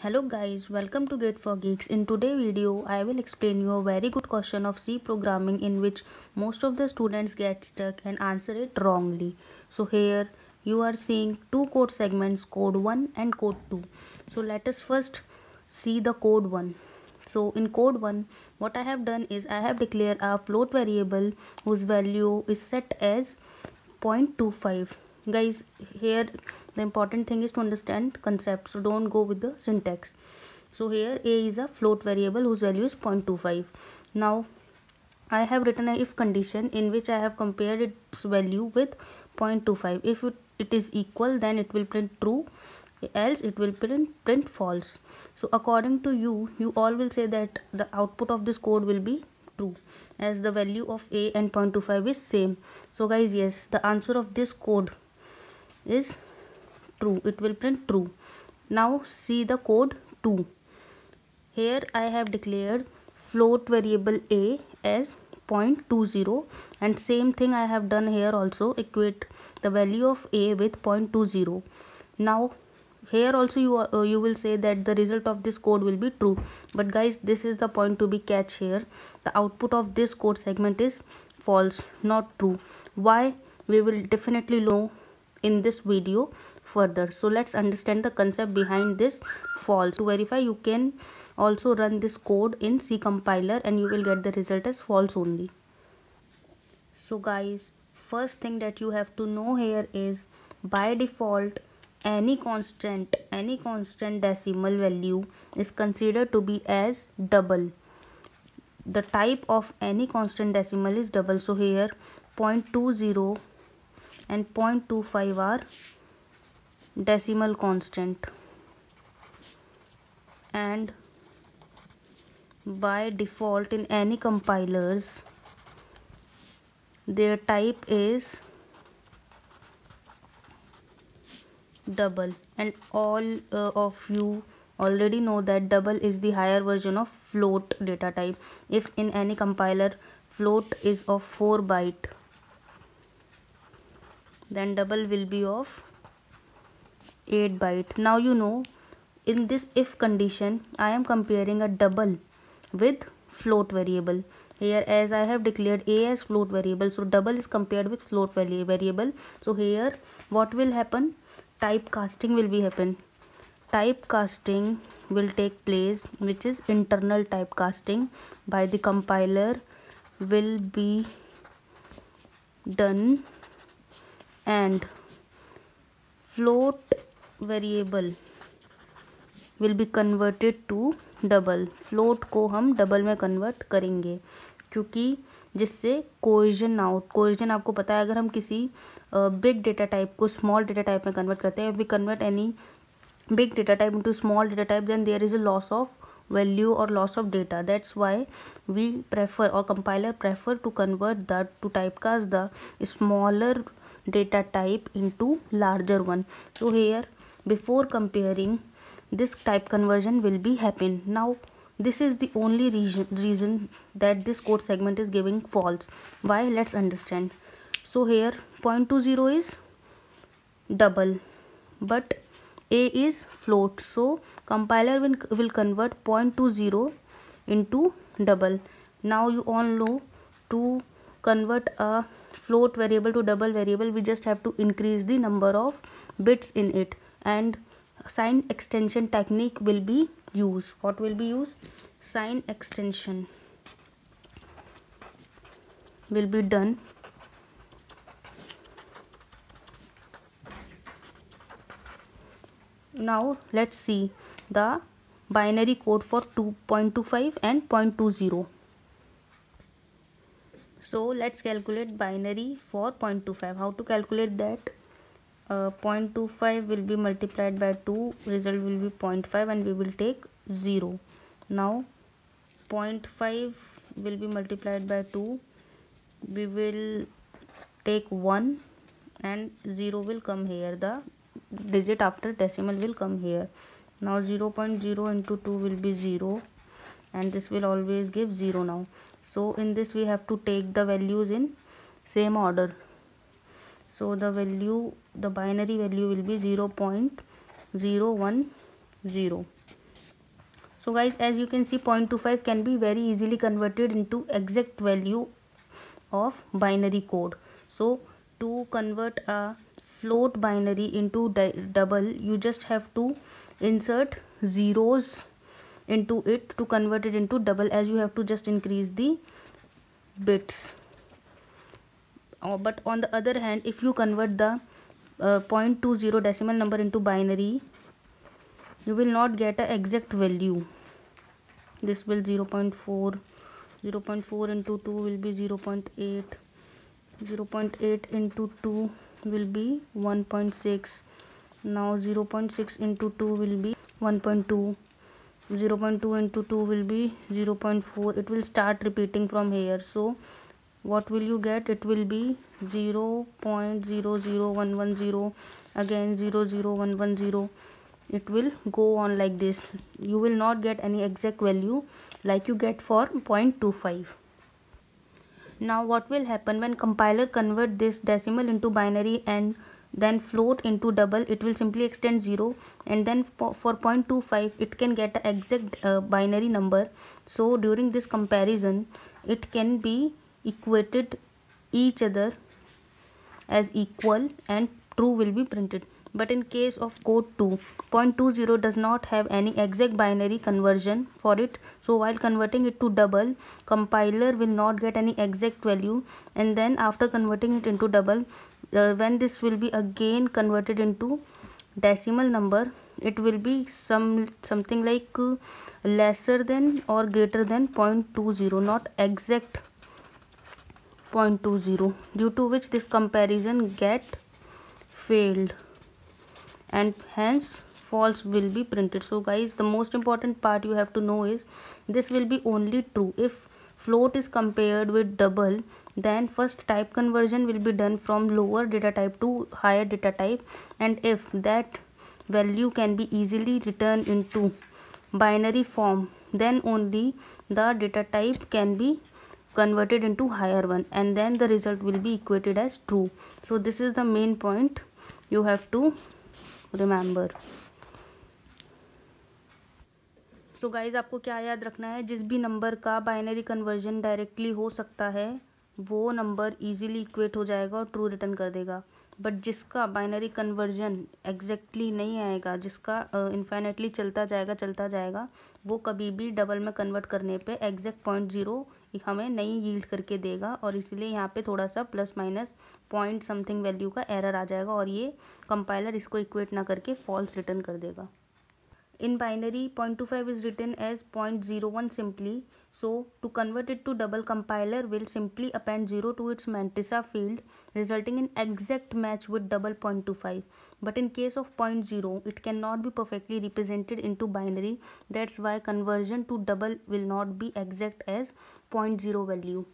Hello guys, welcome to Gate for Geeks. In today's video, I will explain you a very good question of C programming in which most of the students get stuck and answer it wrongly. So here you are seeing two code segments, code 1 and code 2. So let us first see the code 1. So in code 1, what I have done is I have declared a float variable whose value is set as 0.25. Guys, here the important thing is to understand concept, so don't go with the syntax. So here a is a float variable whose value is 0.25. Now I have written a if condition in which I have compared its value with 0.25. If it is equal, then it will print true, else it will print false. So according to you, you all will say that the output of this code will be true, as the value of a and 0.25 is same. So guys, yes, the answer of this code is true, it will print true. Now see the code 2. Here I have declared float variable a as 0.20, and same thing I have done here also, equate the value of a with 0.20. Now here also you will say that the result of this code will be true, but guys, this is the point to be catch here. The output of this code segment is false, not true. Why? We will definitely know in this video further. So let's understand the concept behind this false. To verify, you can also run this code in C compiler and you will get the result as false only. So guys, first thing that you have to know here is, by default, any constant decimal value is considered to be as double. The type of any constant decimal is double. So here 0.20 and 0.25 are decimal constant, and by default in any compilers their type is double, and all of you already know that double is the higher version of float data type. If in any compiler float is of 4 byte, then double will be of 8 byte. Now you know, in this if condition I am comparing a double with float variable. Here, as I have declared a as float variable, so double is compared with float variable. So here what will happen? Typecasting will be happen. Typecasting will take place, which is internal typecasting by the compiler will be done, and float variable will be converted to double. Float को हम double में convert करेंगे, क्योंकि जिससे cohesion ना हो. Cohesion आपको पता है, अगर हम किसी बिग डेटा टाइप को स्मॉल डेटा टाइप में कन्वर्ट करते हैं, we convert any big data type into small data type, then there is a loss of value or loss of data. That's why we prefer, or compiler prefer, to convert that, to typecast the smaller data type into larger one. So here, before comparing, this type conversion will be happen. Now this is the only reason that this code segment is giving false. Why? Let's understand. So here 0.20 is double, but a is float, so compiler will convert 0.20 into double. Now you all know, to convert a float variable to double variable, we just have to increase the number of bits in it, and sign extension technique will be used. What will be used? Sign extension will be done. Now let's see the binary code for 2.25 and 0.20. So let's calculate binary for 0.25. How to calculate that? 0.25 will be multiplied by 2, result will be 0.5, and we will take 0. Now 0.5 will be multiplied by 2, we will take 1, and 0 will come here. The digit after decimal will come here. Now 0.0 into 2 will be 0, and this will always give 0 now. So in this we have to take the values in same order. So the binary value will be 0.010. So guys, as you can see, 0.25 can be very easily converted into exact value of binary code. So to convert a float binary into double, you just have to insert zeros into it to convert it into double, as you have to just increase the bits. But on the other hand, if you convert the 0.20 decimal number into binary, you will not get an exact value. This will 0.4, 0.4 into 2 will be 0.8, 0.8 into 2 will be 1.6. Now 0.6 into 2 will be 1.2, 0.2 into 2 will be 0.4. It will start repeating from here. So what will you get? It will be 0.00110, again 00110. It will go on like this. You will not get any exact value like you get for 0.25. Now what will happen when compiler convert this decimal into binary and then float into double? It will simply extend 0, and then for 0.25 it can get an exact binary number. So during this comparison, it can be equated each other as equal and true will be printed. But in case of code 2, 0.20 does not have any exact binary conversion for it. So while converting it to double, compiler will not get any exact value, and then after converting it into double, when this will be again converted into decimal number, it will be something like lesser than or greater than 0.20, not exact 0.20, due to which this comparison get failed and hence false will be printed. So guys, the most important part you have to know is this will be only true if float is compared with double. Then first type conversion will be done from lower data type to higher data type, and if that value can be easily written into binary form, then only the data type can be converted into higher one, and then the result will be equated as true. So this is the main point you have to remember. So guys, आपको क्या याद रखना है, जिस भी number का binary conversion directly हो सकता है वो नंबर इजीली इक्वेट हो जाएगा और ट्रू रिटर्न कर देगा. बट जिसका बाइनरी कन्वर्जन एग्जैक्टली नहीं आएगा, जिसका इन्फाइनेटली चलता जाएगा, वो कभी भी डबल में कन्वर्ट करने पे एग्जैक्ट 0.0 हमें नहीं यील्ड करके देगा, और इसलिए यहाँ पे थोड़ा सा plus minus point something value का एरर आ जाएगा और ये कंपाइलर इसको इक्वेट ना करके फॉल्स रिटर्न कर देगा. In binary, 0.25 is written as 0.01 simply. So to convert it to double, compiler will simply append 0 to its mantissa field, resulting in exact match with double 0.25. But in case of 0.0, it cannot be perfectly represented into binary. That's why conversion to double will not be exact as 0.0 value.